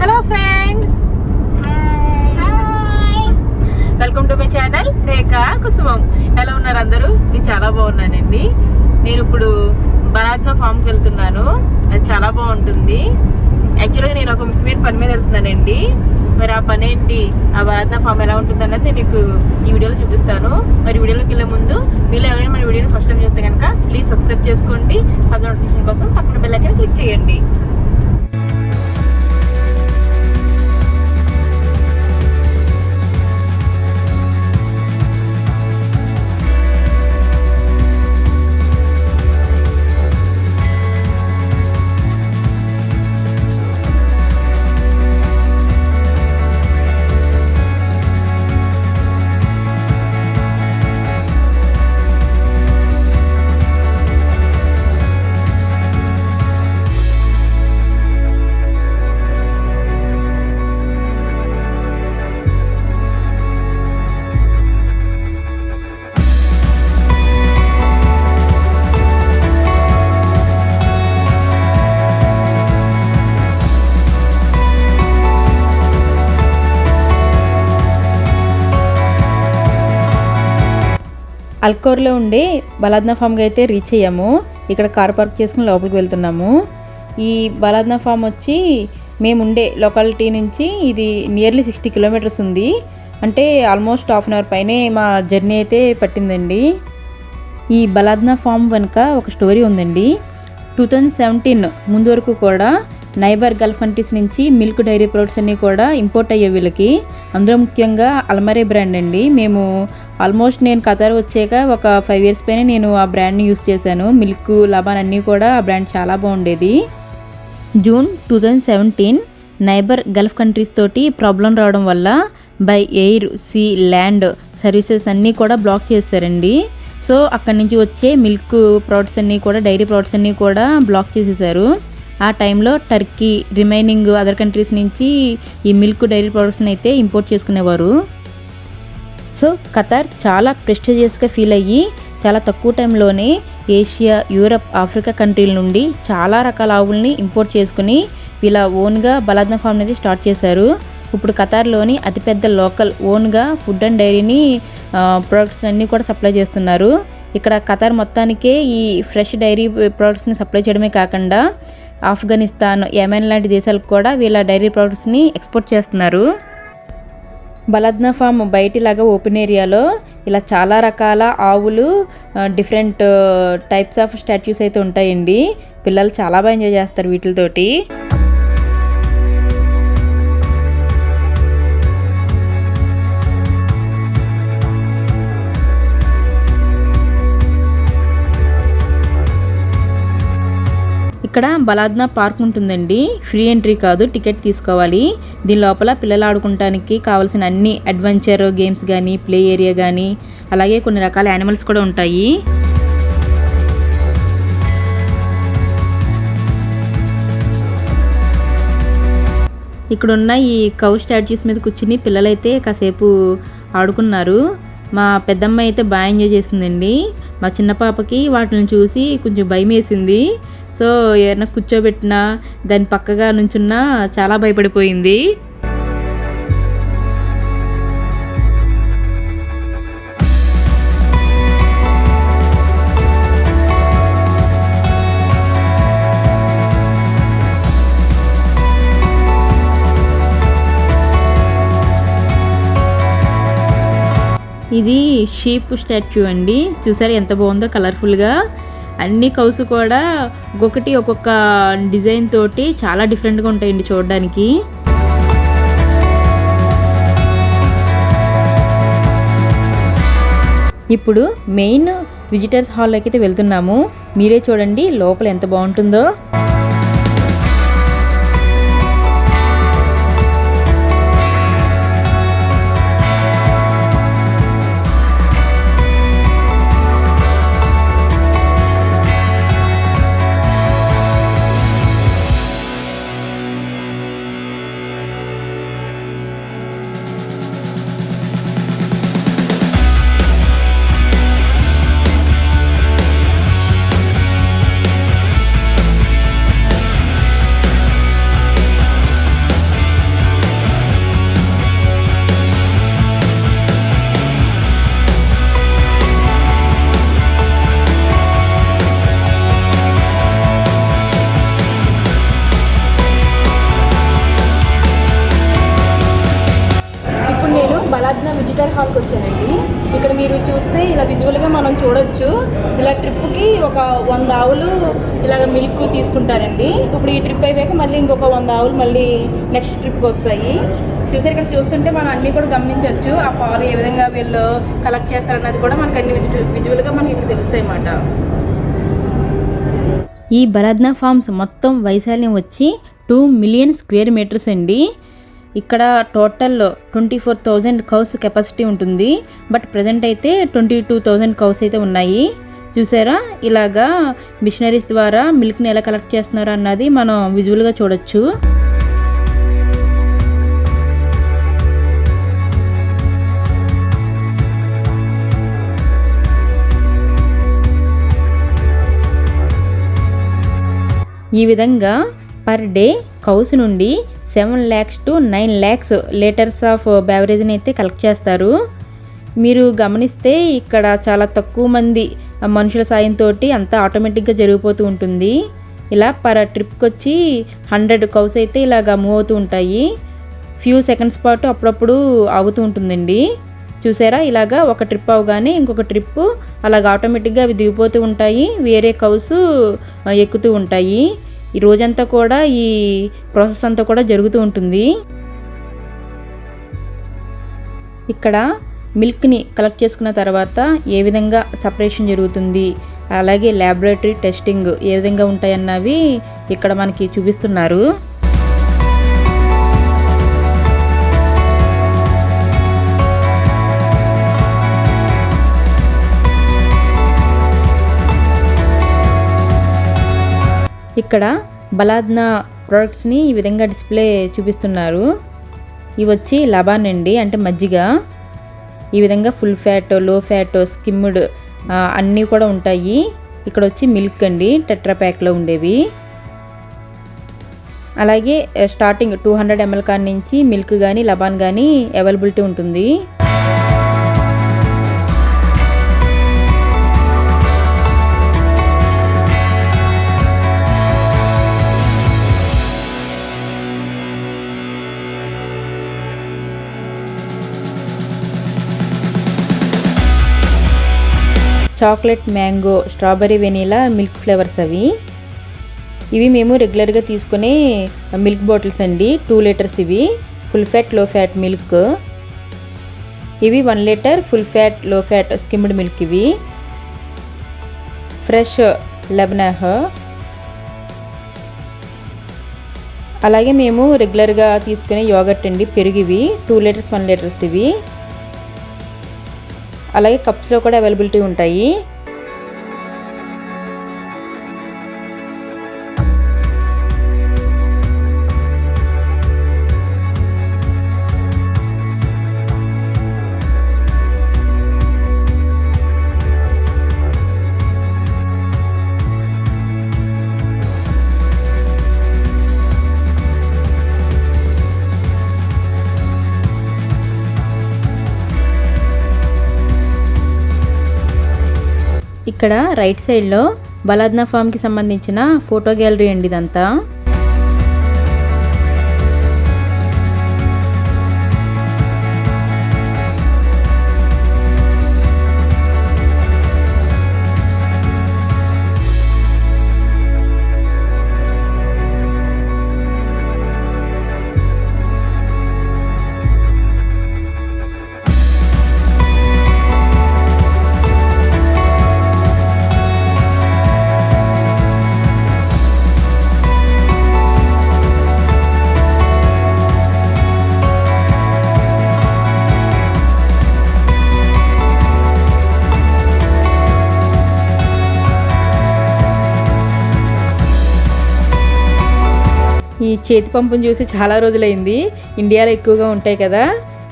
Hello friends, welcome to my channel Rekha Kusumam. ఎలా ఉన్నారు అందరూ? నేను చాలా బాగున్నానండి. నేను ఇప్పుడు బలాద్నా ఫామ్కి వెళ్తున్నాను. అది చాలా బాగుంటుంది. యాక్చువల్గా నేను ఒక ముఖ్యమైన పని మీద వెళ్తున్నానండి. మరి ఆ పని ఏంటి, ఆ బలాద్నా ఫామ్ ఎలా ఉంటుంది అన్నది నేను మీకు ఈ వీడియోలో చూపిస్తాను. మరి వీడియోలోకి వెళ్ళే ముందు మీరు ఎవరైనా మన వీడియోని ఫస్ట్ టైం చూస్తే కనుక ప్లీజ్ సబ్స్క్రైబ్ చేసుకోండి. పక్కన నోటిఫికేషన్ కోసం పక్కన బెల్ ఐకాన్ క్లిక్ చేయండి. అల్కోర్లో ఉండే బలాద్నా ఫామ్కి అయితే రీచ్ అయ్యాము. ఇక్కడ కార్ పార్క్ చేసుకుని లోపలికి వెళ్తున్నాము. ఈ బలాద్నా ఫామ్ వచ్చి మేము ఉండే లొకాలిటీ నుంచి ఇది నియర్లీ 60 కిలోమీటర్స్ ఉంది. అంటే ఆల్మోస్ట్ హాఫ్ అన్ అవర్ పైనే మా జర్నీ అయితే పట్టిందండి. ఈ బలాద్నా ఫామ్ వెనుక ఒక స్టోరీ ఉందండి. 2017 ముందు వరకు కూడా నైబర్ గల్ఫ్ కంట్రీస్ నుంచి మిల్క్ డైరీ ప్రొడక్ట్స్ అన్నీ కూడా ఇంపోర్ట్ అయ్యే వీళ్ళకి. అందులో ముఖ్యంగా అల్మరే బ్రాండ్ అండి. మేము ఆల్మోస్ట్ నేను ఖతార్ వచ్చాక ఒక 5 ఇయర్స్ పైన నేను ఆ బ్రాండ్ని యూస్ చేశాను. మిల్క్, లబాన్ అన్నీ కూడా ఆ బ్రాండ్ చాలా బాగుండేది. జూన్ 2017 నైబర్ గల్ఫ్ కంట్రీస్ తోటి ప్రాబ్లం రావడం వల్ల by air, sea, land services అన్నీ కూడా బ్లాక్ చేశారండి. సో అక్కడి నుంచి వచ్చే మిల్క్ ప్రోడక్ట్స్ అన్నీ కూడా, డైరీ ప్రోడక్ట్స్ అన్నీ కూడా బ్లాక్ చేసేసారు. ఆ టైంలో టర్కీ, రిమైనింగ్ అదర్ కంట్రీస్ నుంచి ఈ మిల్క్, డైరీ ప్రోడక్ట్స్ని అయితే ఇంపోర్ట్ చేసుకునేవారు. సో ఖతార్ చాలా ప్రెస్టీజియస్గా ఫీల్ అయ్యి చాలా తక్కువ టైంలోనే ఏషియా, యూరప్, ఆఫ్రికా కంట్రీల నుండి చాలా రకాల ఆవుల్ని ఇంపోర్ట్ చేసుకుని ఇలా ఓన్గా బలాద్నా ఫామ్ అనేది స్టార్ట్ చేశారు. ఇప్పుడు ఖతార్లోని అతిపెద్ద లోకల్ ఓన్గా ఫుడ్ అండ్ డైరీని ప్రోడక్ట్స్ అన్నీ కూడా సప్లై చేస్తున్నారు. ఇక్కడ ఖతార్ మొత్తానికే ఈ ఫ్రెష్ డైరీ ప్రోడక్ట్స్ని సప్లై చేయడమే కాకుండా ఆఫ్ఘనిస్తాన్, యెమెన్ లాంటి దేశాలకు కూడా వీళ్ళ డైరీ ప్రోడక్ట్స్ని ఎక్స్పోర్ట్ చేస్తున్నారు. బలాద్నా ఫామ్ బయటిలాగా ఓపెన్ ఏరియాలో ఇలా చాలా రకాల ఆవులు, డిఫరెంట్ టైప్స్ ఆఫ్ స్టాట్యూస్ అయితే ఉంటాయండి. పిల్లలు చాలా బాగా ఎంజాయ్ చేస్తారు వీటితోటి. ఇక్కడ బలాద్నా పార్క్ ఉంటుందండి. ఫ్రీ ఎంట్రీ కాదు, టికెట్ తీసుకోవాలి. దీని లోపల పిల్లలు ఆడుకోవడానికి కావాల్సిన అన్ని అడ్వెంచర్ గేమ్స్ కానీ, ప్లే ఏరియా కానీ, అలాగే కొన్ని రకాల యానిమల్స్ కూడా ఉంటాయి. ఇక్కడున్న ఈ కౌ స్టాచ్యూస్ మీద కూర్చుని పిల్లలైతే కాసేపు ఆడుకున్నారు. మా పెద్దమ్మ అయితే బాగా ఎంజాయ్ చేసిందండి. మా చిన్న పాపకి వాటిని చూసి కొంచెం భయం వేసింది. సో ఏమైనా కూర్చోబెట్టినా, దాని పక్కగా నుంచున్నా చాలా భయపడిపోయింది. ఇది షీప్ స్టాచ్యూ అండి. చూసారు ఎంత బాగుందో కలర్ఫుల్గా. అన్ని కౌస్ కూడా ఒక్కొక్క డిజైన్ తోటి చాలా డిఫరెంట్గా ఉంటాయండి చూడడానికి. ఇప్పుడు మెయిన్ విజిటర్స్ హాల్లోకి అయితే వెళ్తున్నాము. మీరే చూడండి లోపల ఎంత బాగుంటుందో. ఒక 100 ఆవులు ఇలాగ మిల్క్ తీసుకుంటారండి. ఇప్పుడు ఈ ట్రిప్ అయిపోయాక మళ్ళీ ఇంకొక 100 ఆవులు మళ్ళీ నెక్స్ట్ ట్రిప్కి వస్తాయి. చూసారు, ఇక్కడ చూస్తుంటే మనం అన్నీ కూడా గమనించవచ్చు. ఆ పాలు ఏ విధంగా వీళ్ళు కలెక్ట్ చేస్తారన్నది కూడా మనకు అన్ని విజువల్గా మనకి ఇక్కడ తెలుస్తాయి అన్నమాట. ఈ బలద్నా ఫార్మ్స్ మొత్తం వైశాల్యం వచ్చి 2 మిలియన్ స్క్వేర్ మీటర్స్ అండి. ఇక్కడ టోటల్ 24,000 కౌస్ కెపాసిటీ ఉంటుంది. బట్ ప్రజెంట్ అయితే 22,000 కౌస్ అయితే ఉన్నాయి. చూసారా, ఇలాగా మిషనరీస్ ద్వారా మిల్క్ని ఎలా కలెక్ట్ చేస్తున్నారో అన్నది మనం విజువల్గా చూడొచ్చు. ఈ విధంగా పర్ డే కౌస్ నుండి 7 lakhs to 9 lakhs litres of బ్యావరేజ్ని అయితే కలెక్ట్ చేస్తారు. మీరు గమనిస్తే ఇక్కడ చాలా తక్కువ మంది మనుషుల సాయంతో అంతా ఆటోమేటిక్గా జరిగిపోతూ ఉంటుంది. ఇలా పర్ ట్రిప్కి వచ్చి 100 కౌస్ అయితే ఇలాగా మూవ్ అవుతూ ఉంటాయి. ఫ్యూ సెకండ్స్ పాటు అప్పుడప్పుడు ఆగుతూ ఉంటుందండి. చూసారా, ఇలాగా ఒక ట్రిప్ అవగానే ఇంకొక ట్రిప్ అలాగ ఆటోమేటిక్గా అవి దిగిపోతూ ఉంటాయి, వేరే కౌస్ ఎక్కుతూ ఉంటాయి. ఈ రోజంతా కూడా ఈ ప్రాసెస్ అంతా కూడా జరుగుతూ ఉంటుంది. ఇక్కడ మిల్క్ని కలెక్ట్ చేసుకున్న తర్వాత ఏ విధంగా సపరేషన్ జరుగుతుంది, అలాగే ల్యాబొరేటరీ టెస్టింగ్ ఏ విధంగా ఉంటాయన్నవి ఇక్కడ మనకి చూపిస్తున్నారు. ఇక్కడ బలాద్నా ప్రోడక్ట్స్ని ఈ విధంగా డిస్ప్లే చూపిస్తున్నారు. ఇవి వచ్చి లబాన్ అండి, అంటే మజ్జిగ. ఈ విధంగా ఫుల్ ఫ్యాట్, లో ఫ్యాట్, స్కిమ్డ్ అన్నీ కూడా ఉంటాయి. ఇక్కడ వచ్చి మిల్క్ అండి, టెట్రా ప్యాక్లో ఉండేవి. అలాగే స్టార్టింగ్ 200 ml కాడి నుంచి మిల్క్ కానీ లబాన్ కానీ అవైలబిలిటీ ఉంటుంది. Chocolate, mango, strawberry, vanilla milk flavours అవి. ఇవి మేము రెగ్యులర్గా తీసుకునే మిల్క్ బాటిల్స్ అండి. 2 లీటర్స్ ఇవి. ఫుల్ ఫ్యాట్, లో ఫ్యాట్ మిల్క్. ఇవి 1 లీటర్ ఫుల్ ఫ్యాట్, లో ఫ్యాట్ స్కిమ్డ్ మిల్క్. ఇవి ఫ్రెష్ లెబనాహ్. అలాగే మేము రెగ్యులర్గా తీసుకునే యోగర్ట్ అండి, పెరుగు. ఇవి 2 లీటర్స్, 1 లీటర్స్ ఇవి. అలాగే కప్స్లో కూడా అవైలబిలిటీ ఉంటాయి. ఇక్కడ రైట్ సైడ్లో బలాద్నా ఫామ్కి సంబంధించిన ఫోటో గ్యాలరీ అండి ఇదంతా. ఈ చేతి పంపును చూసి చాలా రోజులైంది. ఇండియాలో ఎక్కువగా ఉంటాయి కదా,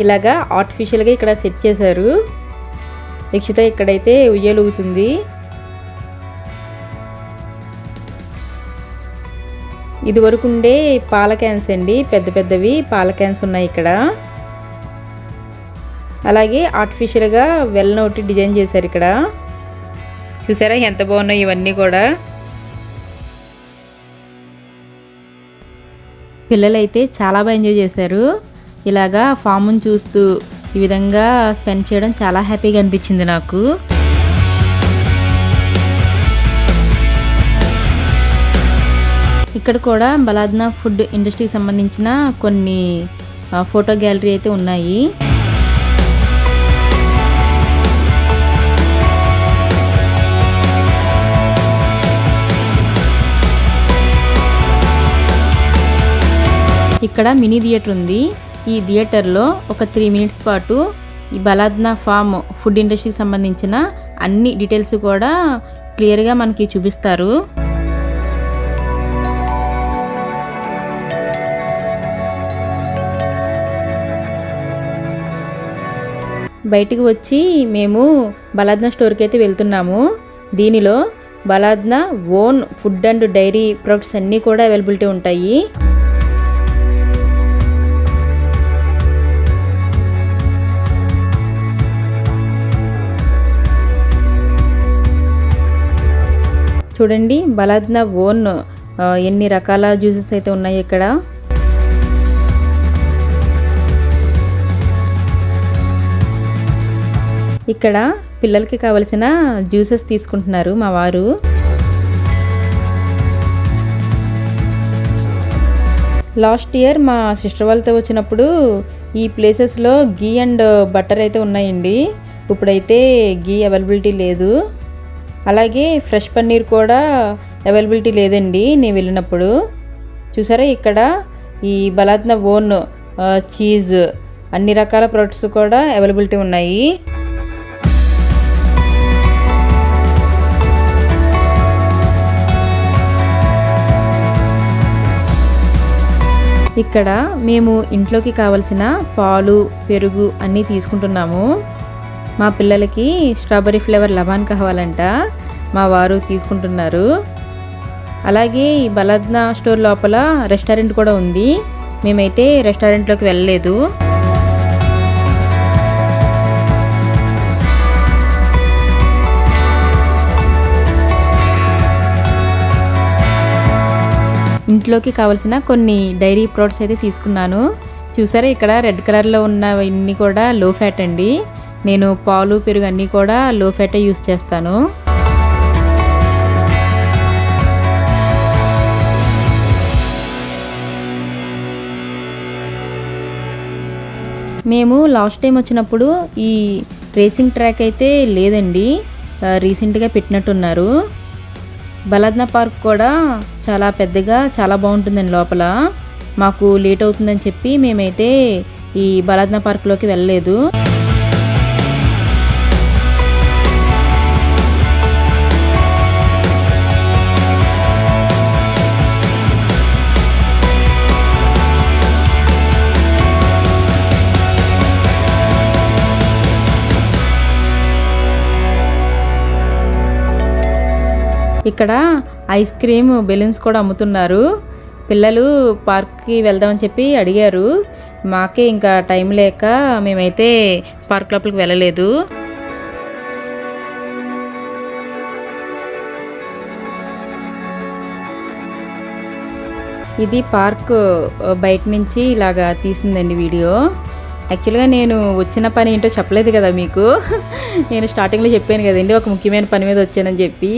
ఇలాగా ఆర్టిఫిషియల్గా ఇక్కడ సెట్ చేశారు. యక్షిత ఇక్కడైతే ఉయ్యలుగుతుంది. ఇది వరకు ఉండే పాల క్యాన్స్ అండి, పెద్ద పెద్దవి పాల క్యాన్స్ ఉన్నాయి ఇక్కడ. అలాగే ఆర్టిఫిషియల్గా వెల్న ఒకటి డిజైన్ చేశారు ఇక్కడ. చూసారా ఎంత బాగున్నాయి ఇవన్నీ కూడా. పిల్లలైతే చాలా బాగా ఎంజాయ్ చేశారు. ఇలాగా ఫామ్ని చూస్తూ ఈ విధంగా స్పెండ్ చేయడం చాలా హ్యాపీగా అనిపించింది నాకు. ఇక్కడ కూడా బలాద్నా ఫుడ్ ఇండస్ట్రీకి సంబంధించిన కొన్ని ఫోటో గ్యాలరీ అయితే ఉన్నాయి. ఇక్కడ మినీ థియేటర్ ఉంది. ఈ థియేటర్లో ఒక 3 మినిట్స్ పాటు ఈ బలాద్నా ఫామ్ ఫుడ్ ఇండస్ట్రీకి సంబంధించిన అన్ని డీటెయిల్స్ కూడా క్లియర్గా మనకి చూపిస్తారు. బయటికి వచ్చి మేము బలాద్నా స్టోర్కి అయితే వెళ్తున్నాము. దీనిలో Baladna own food and dairy products అన్నీ కూడా అవైలబిలిటీ ఉంటాయి. చూడండి బలాద్నా ఓన్ ఎన్ని రకాల జ్యూసెస్ అయితే ఉన్నాయి ఇక్కడ. ఇక్కడ పిల్లలకి కావలసిన జ్యూసెస్ తీసుకుంటున్నారు మా వారు. లాస్ట్ ఇయర్ మా సిస్టర్ వాళ్ళతో వచ్చినప్పుడు ఈ ప్లేసెస్లో గీ అండ్ బటర్ అయితే ఉన్నాయండి. ఇప్పుడైతే గీ అవైలబిలిటీ లేదు. అలాగే ఫ్రెష్ పన్నీర్ కూడా అవైలబిలిటీ లేదండి నేను వెళ్ళినప్పుడు. చూసారా ఇక్కడ ఈ బలాద్నా ఓన్ చీజ్ అన్ని రకాల ప్రొడక్ట్స్ కూడా అవైలబిలిటీ ఉన్నాయి. ఇక్కడ మేము ఇంట్లోకి కావలసిన పాలు, పెరుగు అన్నీ తీసుకుంటున్నాము. మా పిల్లలకి స్ట్రాబెర్రీ ఫ్లేవర్ లబాన్ కావాలంట, మా వారు తీసుకుంటున్నారు. అలాగే ఈ బలాద్నా స్టోర్ లోపల రెస్టారెంట్ కూడా ఉంది. మేమైతే రెస్టారెంట్లోకి వెళ్ళలేదు. ఇంట్లోకి కావాల్సిన కొన్ని డైరీ ప్రొడక్ట్స్ అయితే తీసుకున్నాను. చూసారా ఇక్కడ రెడ్ కలర్లో ఉన్నవన్నీ కూడా లో ఫ్యాట్ అండి. నేను పాలు, పెరుగు అన్నీ కూడా లో ఫ్యాటే యూస్ చేస్తాను. మేము లాస్ట్ టైం వచ్చినప్పుడు ఈ రేసింగ్ ట్రాక్ అయితే లేదండి, రీసెంట్గా పెట్టినట్టున్నారు. బలాద్నా పార్క్ కూడా చాలా పెద్దగా చాలా బాగుంటుందండి. లోపల మాకు లేట్ అవుతుందని చెప్పి మేమైతే ఈ బలాద్నా పార్క్లోకి వెళ్ళలేదు. ఇక్కడ ఐస్ క్రీమ్, బెలూన్స్ కూడా అమ్ముతున్నారు. పిల్లలు పార్క్కి వెళ్దామని చెప్పి అడిగారు. మాకే ఇంకా టైం లేక మేమైతే పార్క్ లోపలికి వెళ్ళలేదు. ఇది పార్క్ బయట నుంచి ఇలాగా తీసిందండి వీడియో. యాక్చువల్గా నేను వచ్చిన పని ఏంటో చెప్పలేదు కదా మీకు. నేను స్టార్టింగ్లో చెప్పాను కదండి ఒక ముఖ్యమైన పని మీద వచ్చానని చెప్పి.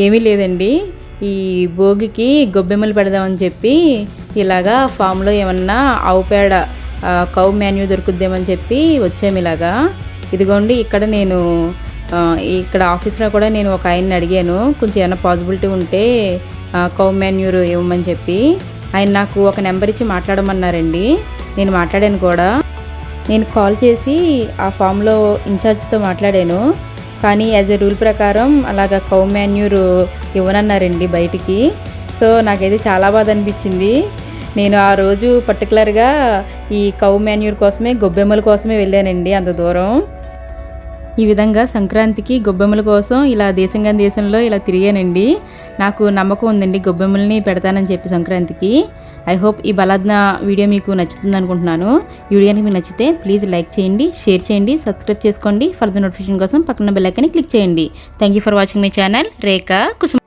ఏమీ లేదండి, ఈ భోగికి గొబ్బెమ్మలు పెడదామని చెప్పి ఇలాగా ఫామ్లో ఏమన్నా ఆవు పేడ కౌ మాన్యూ దొరుకుద్దామని చెప్పి వచ్చాము ఇలాగా. ఇదిగోండి ఇక్కడ నేను ఇక్కడ ఆఫీస్లో కూడా నేను ఒక ఆయన్ని అడిగాను కొంచెం ఏమైనా పాసిబిలిటీ ఉంటే కౌ మాన్యూర్ ఇవ్వమని చెప్పి. ఆయన నాకు ఒక నెంబర్ ఇచ్చి మాట్లాడమన్నారండి. నేను మాట్లాడాను కూడా. నేను కాల్ చేసి ఆ ఫామ్లో ఇన్ఛార్జ్తో మాట్లాడాను. కానీ యాజ్ ఎ రూల్ ప్రకారం అలాగ కౌ మాన్యూర్ ఇవ్వనన్నారండి బయటికి. సో నాకైతే చాలా బాధ అనిపించింది. నేను ఆ రోజు పర్టికులర్గా ఈ కౌ మాన్యూర్ కోసమే, గొబ్బెమ్మల కోసమే వెళ్ళానండి అంత దూరం. ఈ విధంగా సంక్రాంతికి గొబ్బెమ్మల కోసం ఇలా దేశంలో ఇలా తిరిగానండి. నాకు నమ్మకం ఉందండి గొబ్బెమ్మల్ని పెడతానని చెప్పి సంక్రాంతికి. ఐ హోప్ ఈ బలాద్నా వీడియో మీకు నచ్చుతుంది అనుకుంటున్నాను. ఈ వీడియో మీకు నచ్చితే ప్లీజ్ లైక్ చేయండి, షేర్ చేయండి, సబ్స్క్రైబ్ చేసుకోండి. ఫర్దర్ నోటిఫికేషన్ కోసం పక్కన బెల్ ఐకాన్ని క్లిక్ చేయండి. Thank you for watching my channel Rekha Kusum.